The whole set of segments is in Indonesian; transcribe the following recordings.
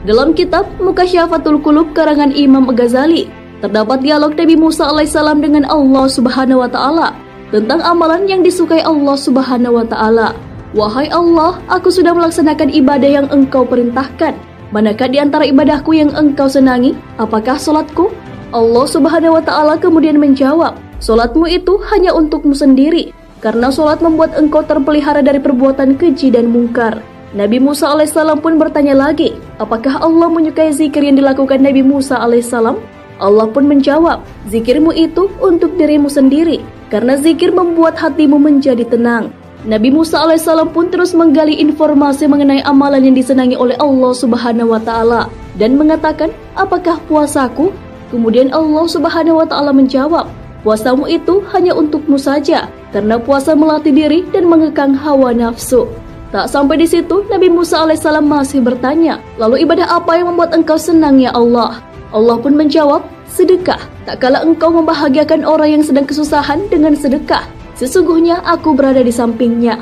Dalam kitab Mukasyafatul Qulub karangan Imam Ghazali, terdapat dialog Nabi Musa alaihissalam dengan Allah Subhanahu wa taala tentang amalan yang disukai Allah Subhanahu wa taala. Wahai Allah, aku sudah melaksanakan ibadah yang Engkau perintahkan. Manakah di antara ibadahku yang Engkau senangi? Apakah salatku? Allah Subhanahu wa taala kemudian menjawab, salatmu itu hanya untukmu sendiri, karena salat membuat engkau terpelihara dari perbuatan keji dan mungkar. Nabi Musa alaihissalam pun bertanya lagi, apakah Allah menyukai zikir yang dilakukan Nabi Musa alaihissalam? Allah pun menjawab, zikirmu itu untuk dirimu sendiri, karena zikir membuat hatimu menjadi tenang. Nabi Musa alaihissalam pun terus menggali informasi mengenai amalan yang disenangi oleh Allah Subhanahu wa taala dan mengatakan, apakah puasaku? Kemudian Allah Subhanahu wa taala menjawab, puasamu itu hanya untukmu saja, karena puasa melatih diri dan mengekang hawa nafsu. Tak sampai di situ, Nabi Musa alaihissalam masih bertanya, lalu ibadah apa yang membuat engkau senang ya Allah? Allah pun menjawab, sedekah. Tak kala engkau membahagiakan orang yang sedang kesusahan dengan sedekah, sesungguhnya aku berada di sampingnya.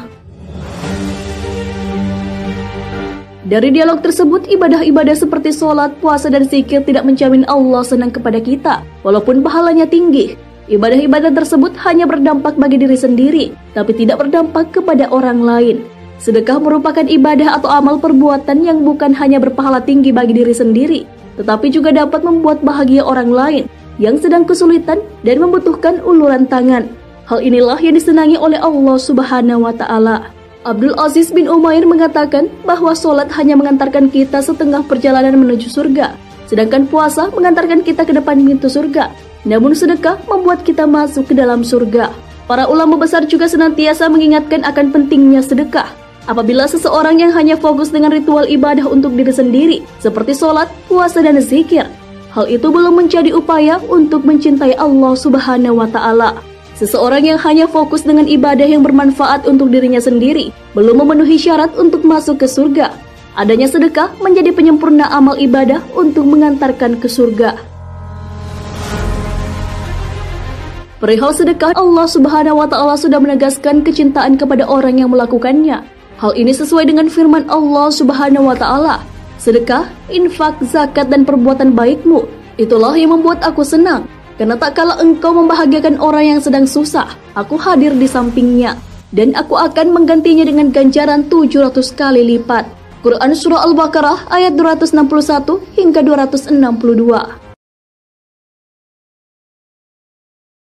Dari dialog tersebut, ibadah-ibadah seperti sholat, puasa, dan zikir tidak menjamin Allah senang kepada kita, walaupun pahalanya tinggi. Ibadah-ibadah tersebut hanya berdampak bagi diri sendiri, tapi tidak berdampak kepada orang lain. Sedekah merupakan ibadah atau amal perbuatan yang bukan hanya berpahala tinggi bagi diri sendiri, tetapi juga dapat membuat bahagia orang lain yang sedang kesulitan dan membutuhkan uluran tangan. Hal inilah yang disenangi oleh Allah Subhanahu wa taala. Abdul Aziz bin Umair mengatakan bahwa sholat hanya mengantarkan kita setengah perjalanan menuju surga, sedangkan puasa mengantarkan kita ke depan pintu surga. Namun sedekah membuat kita masuk ke dalam surga. Para ulama besar juga senantiasa mengingatkan akan pentingnya sedekah. Apabila seseorang yang hanya fokus dengan ritual ibadah untuk diri sendiri, seperti sholat, puasa, dan zikir, hal itu belum menjadi upaya untuk mencintai Allah Subhanahu wa taala. Seseorang yang hanya fokus dengan ibadah yang bermanfaat untuk dirinya sendiri, belum memenuhi syarat untuk masuk ke surga. Adanya sedekah menjadi penyempurna amal ibadah untuk mengantarkan ke surga. Perihal sedekah, Allah Subhanahu wa taala sudah menegaskan kecintaan kepada orang yang melakukannya. Hal ini sesuai dengan firman Allah Subhanahu wa taala, sedekah, infak, zakat, dan perbuatan baikmu, itulah yang membuat aku senang, karena tak kala engkau membahagiakan orang yang sedang susah, aku hadir di sampingnya, dan aku akan menggantinya dengan ganjaran 700 kali lipat. Quran Surah Al-Baqarah ayat 261 hingga 262.